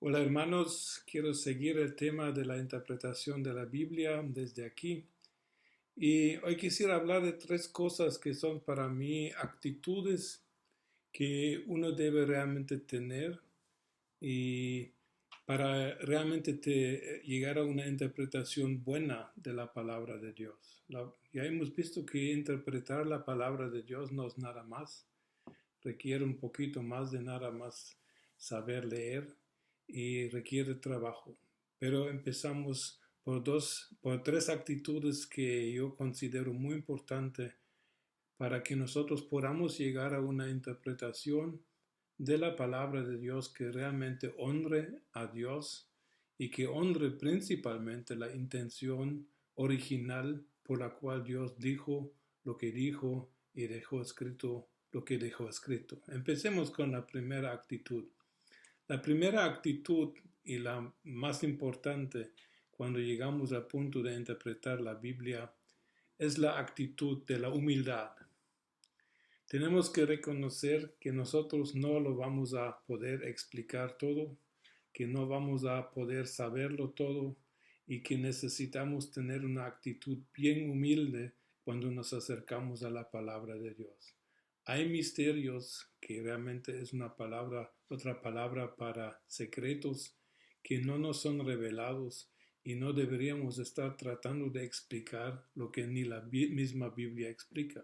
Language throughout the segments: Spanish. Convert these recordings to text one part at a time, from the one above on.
Hola hermanos, quiero seguir el tema de la interpretación de la Biblia desde aquí y hoy quisiera hablar de tres cosas que son para mí actitudes que uno debe realmente tener y para realmente llegar a una interpretación buena de la palabra de Dios. Ya hemos visto que interpretar la palabra de Dios no es nada más, requiere un poquito más de nada más saber leer y requiere trabajo. Pero empezamos por tres actitudes que yo considero muy importantes para que nosotros podamos llegar a una interpretación de la palabra de Dios que realmente honre a Dios y que honre principalmente la intención original por la cual Dios dijo lo que dijo y dejó escrito lo que dejó escrito. Empecemos con la primera actitud. La primera actitud y la más importante cuando llegamos al punto de interpretar la Biblia es la actitud de la humildad. Tenemos que reconocer que nosotros no lo vamos a poder explicar todo, que no vamos a poder saberlo todo y que necesitamos tener una actitud bien humilde cuando nos acercamos a la palabra de Dios. Hay misterios que realmente es una palabra, otra palabra para secretos que no nos son revelados y no deberíamos estar tratando de explicar lo que ni la misma Biblia explica.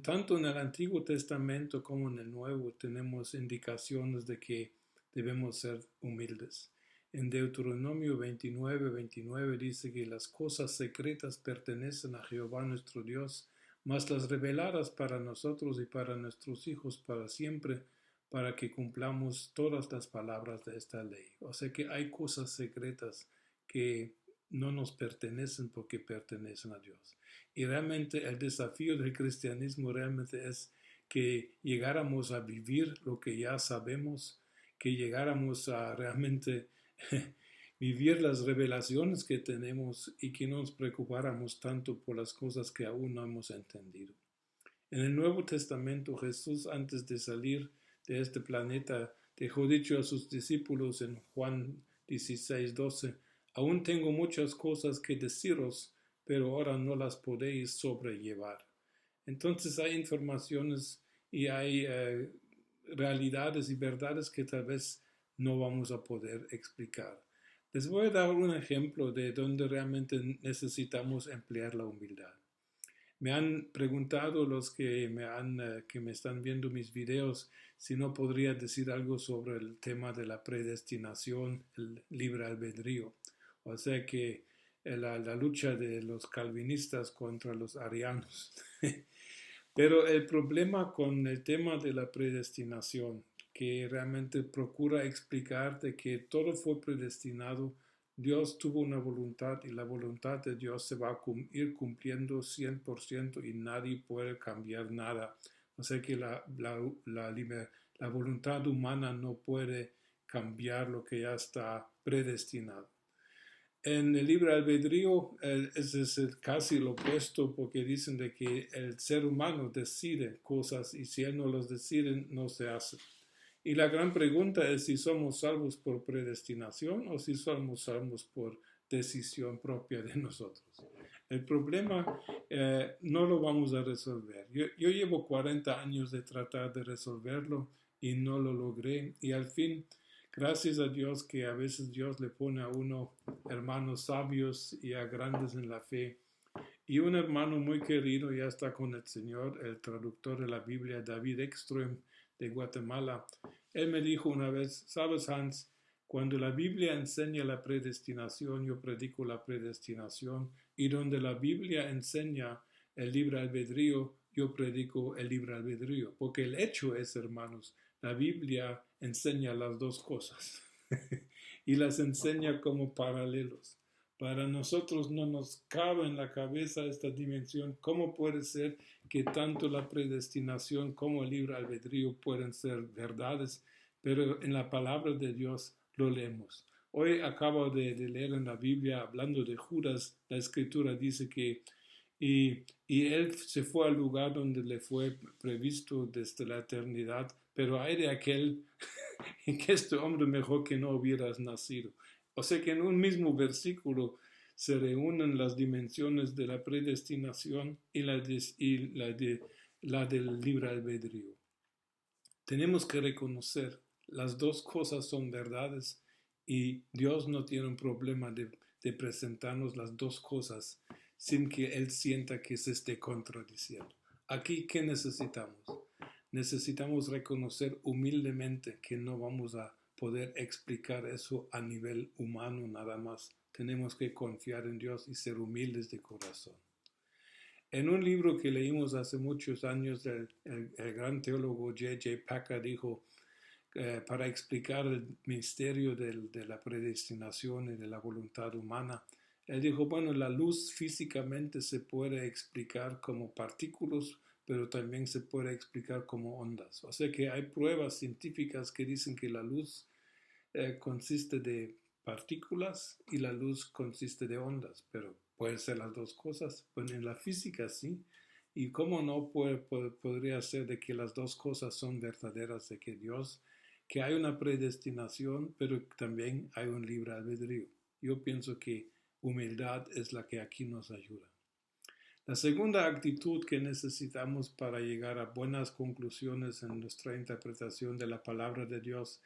Tanto en el Antiguo Testamento como en el Nuevo tenemos indicaciones de que debemos ser humildes. En Deuteronomio 29:29 dice que las cosas secretas pertenecen a Jehová nuestro Dios, mas las reveladas para nosotros y para nuestros hijos para siempre, para que cumplamos todas las palabras de esta ley. O sea que hay cosas secretas que no nos pertenecen porque pertenecen a Dios. Y realmente el desafío del cristianismo realmente es que llegáramos a vivir lo que ya sabemos, que llegáramos a realmente vivir las revelaciones que tenemos y que no nos preocupáramos tanto por las cosas que aún no hemos entendido. En el Nuevo Testamento Jesús, antes de salir de este planeta, dejó dicho a sus discípulos en Juan 16:12: aún tengo muchas cosas que deciros, pero ahora no las podéis sobrellevar. Entonces hay informaciones y hay realidades y verdades que tal vez no vamos a poder explicar. Les voy a dar un ejemplo de donde realmente necesitamos emplear la humildad. Me han preguntado los que me están viendo mis videos si no podría decir algo sobre el tema de la predestinación, el libre albedrío. O sea que la lucha de los calvinistas contra los arianos. Pero el problema con el tema de la predestinación, que realmente procura explicarte que todo fue predestinado, Dios tuvo una voluntad y la voluntad de Dios se va a ir cumpliendo 100% y nadie puede cambiar nada. O sea que la voluntad humana no puede cambiar lo que ya está predestinado. En el libre albedrío ese es casi lo opuesto porque dicen de que el ser humano decide cosas y si él no los decide no se hace. Y la gran pregunta es si somos salvos por predestinación o si somos salvos por decisión propia de nosotros. El problema no lo vamos a resolver. Yo llevo 40 años de tratar de resolverlo y no lo logré y al fin, gracias a Dios que a veces Dios le pone a uno hermanos sabios y a grandes en la fe. Y un hermano muy querido ya está con el Señor, el traductor de la Biblia, David Ekström de Guatemala. Él me dijo una vez: sabes, Hans, cuando la Biblia enseña la predestinación, yo predico la predestinación, y donde la Biblia enseña el libre albedrío, yo predico el libre albedrío. Porque el hecho es, hermanos, la Biblia enseña las dos cosas y las enseña como paralelos. Para nosotros no nos cabe en la cabeza esta dimensión. ¿Cómo puede ser que tanto la predestinación como el libre albedrío pueden ser verdades? Pero en la palabra de Dios lo leemos. Hoy acabo de leer en la Biblia, hablando de Judas, la escritura dice que y él se fue al lugar donde le fue previsto desde la eternidad pero hay de aquel en que este hombre mejor que no hubieras nacido. O sea que en un mismo versículo se reúnen las dimensiones de la predestinación y la del libre albedrío. Tenemos que reconocer las dos cosas son verdades y Dios no tiene un problema de presentarnos las dos cosas sin que Él sienta que se esté contradiciendo. Aquí, ¿qué necesitamos? Necesitamos reconocer humildemente que no vamos a poder explicar eso a nivel humano nada más. Tenemos que confiar en Dios y ser humildes de corazón. En un libro que leímos hace muchos años, el gran teólogo J.J. Packer dijo, para explicar el misterio de la predestinación y de la voluntad humana, él dijo, bueno, la luz físicamente se puede explicar como partículas, pero también se puede explicar como ondas. O sea que hay pruebas científicas que dicen que la luz consiste de partículas y la luz consiste de ondas, pero pueden ser las dos cosas. Pues en la física sí. ¿Y cómo no podría ser de que las dos cosas son verdaderas, de que hay una predestinación, pero también hay un libre albedrío? Yo pienso que humildad es la que aquí nos ayuda. La segunda actitud que necesitamos para llegar a buenas conclusiones en nuestra interpretación de la palabra de Dios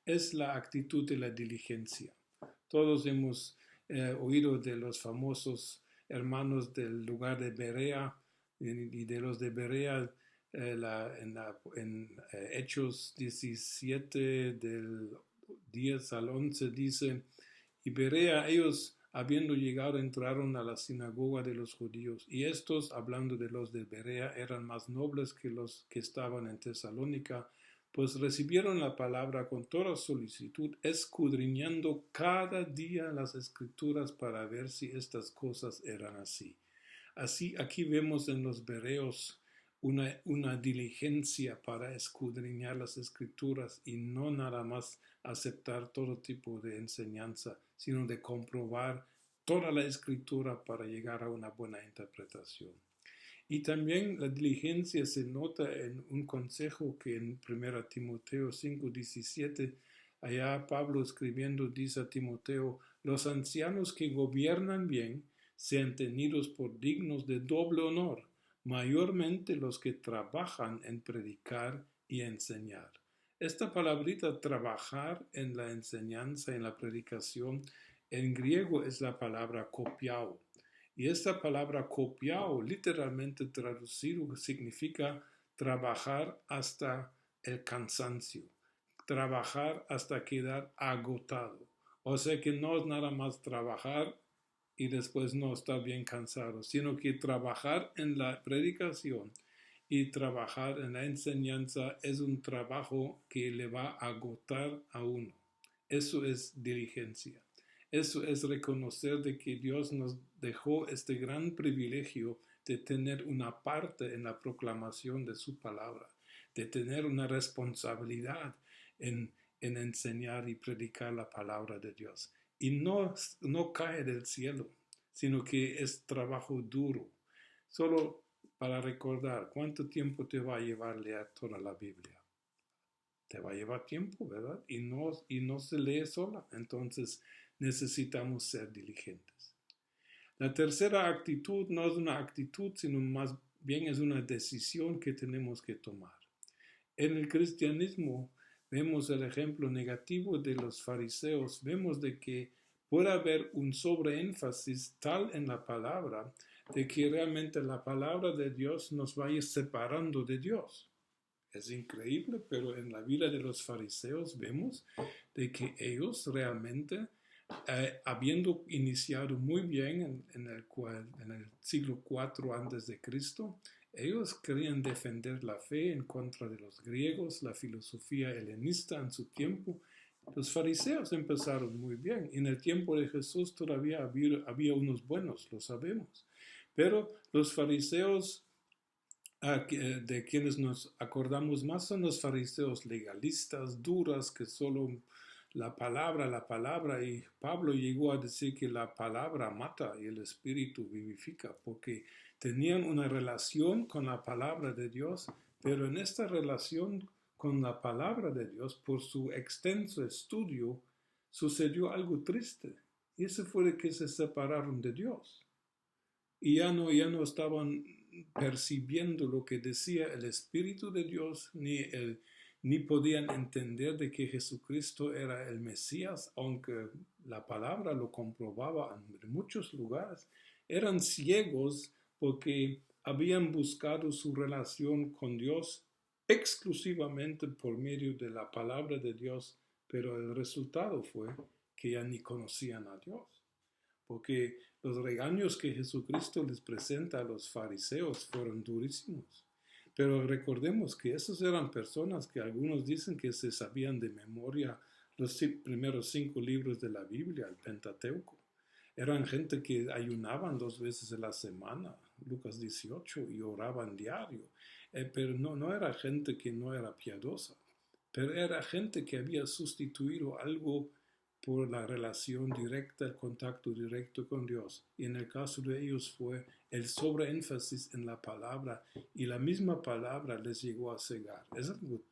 es la actitud de la diligencia. Todos hemos oído de los famosos hermanos del lugar de Berea y de los de Berea en Hechos 17 del 10 al 11 dice, y Berea ellos habiendo llegado entraron a la sinagoga de los judíos y estos, hablando de los de Berea, eran más nobles que los que estaban en Tesalónica, pues recibieron la palabra con toda solicitud, escudriñando cada día las escrituras para ver si estas cosas eran así. Así aquí vemos en los bereos una diligencia para escudriñar las escrituras y no nada más aceptar todo tipo de enseñanza, sino de comprobar toda la escritura para llegar a una buena interpretación. Y también la diligencia se nota en un consejo que en 1 Timoteo 5:17, allá Pablo escribiendo dice a Timoteo, los ancianos que gobiernan bien sean tenidos por dignos de doble honor, mayormente los que trabajan en predicar y enseñar. Esta palabrita trabajar en la enseñanza, en la predicación, en griego es la palabra copiao. Y esta palabra copiao, literalmente traducido, significa trabajar hasta el cansancio, trabajar hasta quedar agotado. O sea que no es nada más trabajar y después no estar bien cansado, sino que trabajar en la predicación y trabajar en la enseñanza es un trabajo que le va a agotar a uno. Eso es diligencia. Eso es reconocer de que Dios nos dejó este gran privilegio de tener una parte en la proclamación de su palabra, de tener una responsabilidad en enseñar y predicar la palabra de Dios. Y no cae del cielo, sino que es trabajo duro. Solo para recordar, ¿cuánto tiempo te va a llevar leer toda la Biblia? Te va a llevar tiempo, ¿verdad? Y no se lee sola. Entonces necesitamos ser diligentes. La tercera actitud no es una actitud, sino más bien es una decisión que tenemos que tomar. En el cristianismo vemos el ejemplo negativo de los fariseos. Vemos de que puede haber un sobreénfasis tal en la palabra de que realmente la palabra de Dios nos vaya separando de Dios. Es increíble, pero en la vida de los fariseos vemos de que ellos realmente, habiendo iniciado muy bien en el siglo IV antes de Cristo, ellos querían defender la fe en contra de los griegos, la filosofía helenista en su tiempo. Los fariseos empezaron muy bien. En el tiempo de Jesús todavía había unos buenos, lo sabemos. Pero los fariseos de quienes nos acordamos más son los fariseos legalistas, duras, que solo la palabra, y Pablo llegó a decir que la palabra mata y el espíritu vivifica, porque tenían una relación con la palabra de Dios, pero en esta relación con la palabra de Dios, por su extenso estudio, sucedió algo triste. Y eso fue de que se separaron de Dios. Y ya no estaban percibiendo lo que decía el Espíritu de Dios, ni podían entender de que Jesucristo era el Mesías, aunque la palabra lo comprobaba en muchos lugares. Eran ciegos porque habían buscado su relación con Dios exclusivamente por medio de la palabra de Dios, pero el resultado fue que ya ni conocían a Dios. Porque los regaños que Jesucristo les presenta a los fariseos fueron durísimos. Pero recordemos que esos eran personas que algunos dicen que se sabían de memoria los primeros 5 libros de la Biblia, el Pentateuco. Eran gente que ayunaban 2 veces a la semana, Lucas 18, y oraban diario. Pero no era gente que no era piadosa, pero era gente que había sustituido algo por la relación directa, el contacto directo con Dios. Y en el caso de ellos fue el sobreénfasis en la palabra, y la misma palabra les llegó a cegar.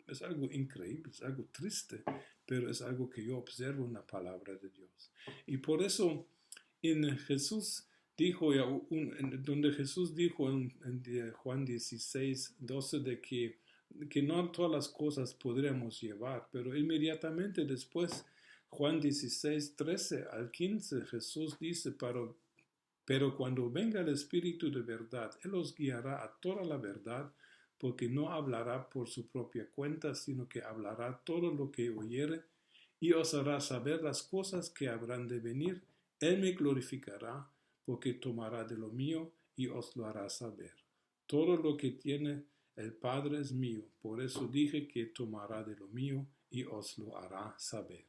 Es algo increíble, es algo triste, pero es algo que yo observo en la palabra de Dios. Y por eso en Jesús dijo, donde Jesús dijo en Juan 16, 12, de que no todas las cosas podríamos llevar, pero inmediatamente después, Juan 16, 13 al 15, Jesús dice, pero cuando venga el Espíritu de verdad, Él os guiará a toda la verdad, porque no hablará por su propia cuenta, sino que hablará todo lo que oyere, y os hará saber las cosas que habrán de venir. Él me glorificará, porque tomará de lo mío y os lo hará saber. Todo lo que tiene el Padre es mío, por eso dije que tomará de lo mío y os lo hará saber.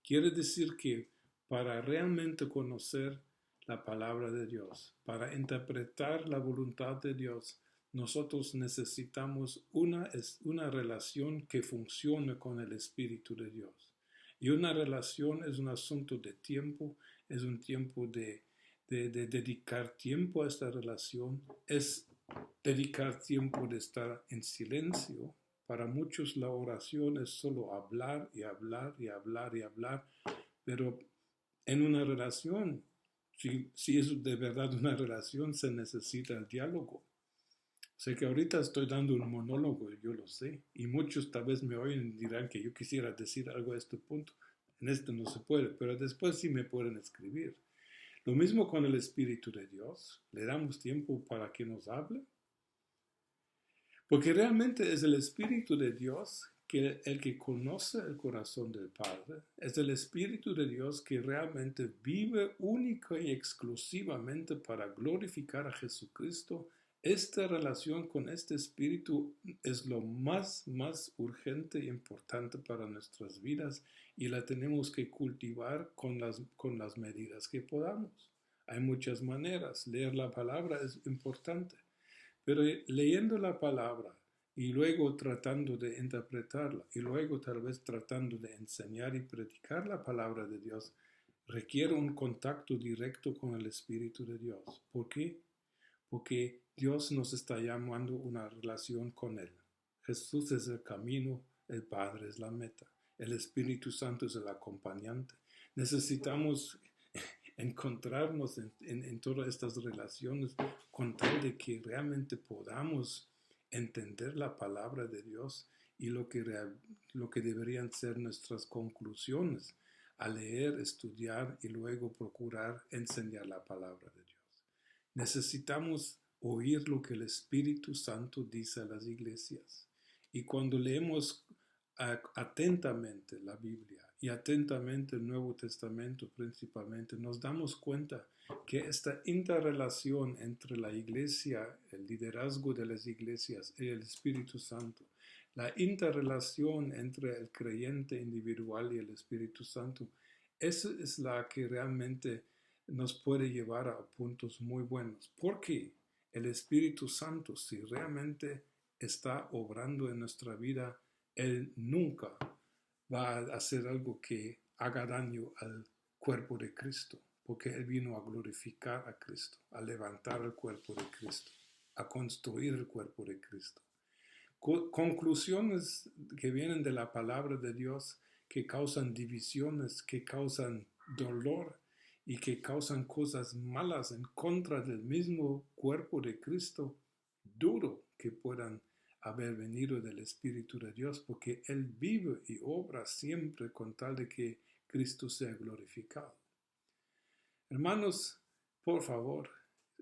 Quiere decir que para realmente conocer la palabra de Dios, para interpretar la voluntad de Dios, nosotros necesitamos una relación que funcione con el Espíritu de Dios. Y una relación es un asunto de tiempo, es un tiempo de dedicar tiempo a esta relación, es dedicar tiempo de estar en silencio. Para muchos la oración es solo hablar y hablar y hablar y hablar, pero en una relación, si es de verdad una relación, se necesita el diálogo. Sé que ahorita estoy dando un monólogo, yo lo sé, y muchos tal vez me oyen y dirán que yo quisiera decir algo a este punto. En este no se puede, pero después sí me pueden escribir. Lo mismo con el Espíritu de Dios. ¿Le damos tiempo para que nos hable? Porque realmente es el Espíritu de Dios el que conoce el corazón del Padre. Es el Espíritu de Dios que realmente vive única y exclusivamente para glorificar a Jesucristo. Esta relación con este Espíritu es lo más urgente e importante para nuestras vidas, y la tenemos que cultivar con las medidas que podamos. Hay muchas maneras. Leer la palabra es importante. Pero leyendo la palabra y luego tratando de interpretarla y luego tal vez tratando de enseñar y predicar la palabra de Dios, requiere un contacto directo con el Espíritu de Dios. ¿Por qué? Porque Dios nos está llamando a una relación con Él. Jesús es el camino, el Padre es la meta, el Espíritu Santo es el acompañante. Necesitamos encontrarnos en todas estas relaciones con tal de que realmente podamos entender la palabra de Dios y lo que deberían ser nuestras conclusiones al leer, estudiar y luego procurar enseñar la palabra de Dios. Necesitamos oír lo que el Espíritu Santo dice a las iglesias. Y cuando leemos atentamente la Biblia y atentamente el Nuevo Testamento principalmente, nos damos cuenta que esta interrelación entre la iglesia, el liderazgo de las iglesias y el Espíritu Santo, la interrelación entre el creyente individual y el Espíritu Santo, esa es la que realmente nos puede llevar a puntos muy buenos. Porque el Espíritu Santo, si realmente está obrando en nuestra vida, Él nunca va a hacer algo que haga daño al cuerpo de Cristo, porque Él vino a glorificar a Cristo, a levantar el cuerpo de Cristo, a construir el cuerpo de Cristo. conclusiones que vienen de la palabra de Dios, que causan divisiones, que causan dolor y que causan cosas malas en contra del mismo cuerpo de Cristo, duro que puedan haber venido del Espíritu de Dios, porque Él vive y obra siempre con tal de que Cristo sea glorificado. Hermanos, por favor,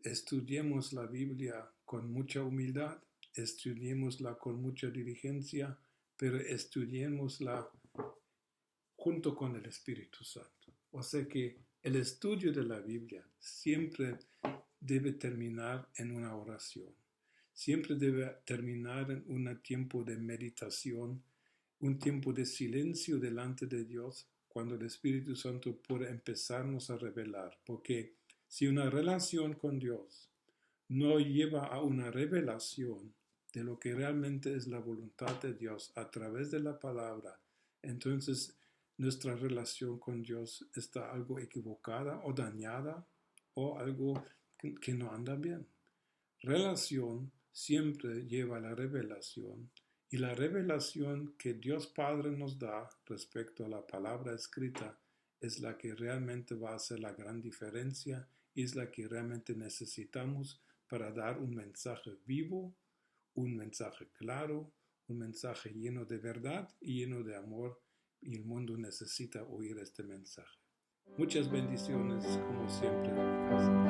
estudiemos la Biblia con mucha humildad, estudiémosla con mucha diligencia, pero estudiémosla junto con el Espíritu Santo. O sea que el estudio de la Biblia siempre debe terminar en una oración, siempre debe terminar en un tiempo de meditación, un tiempo de silencio delante de Dios, cuando el Espíritu Santo puede empezarnos a revelar, porque si una relación con Dios no lleva a una revelación de lo que realmente es la voluntad de Dios a través de la palabra, entonces nuestra relación con Dios está algo equivocada o dañada o algo que no anda bien. Relación siempre lleva a la revelación, y la revelación que Dios Padre nos da respecto a la palabra escrita es la que realmente va a hacer la gran diferencia y es la que realmente necesitamos para dar un mensaje vivo, un mensaje claro, un mensaje lleno de verdad y lleno de amor, y el mundo necesita oír este mensaje. Muchas bendiciones, como siempre, en mi casa.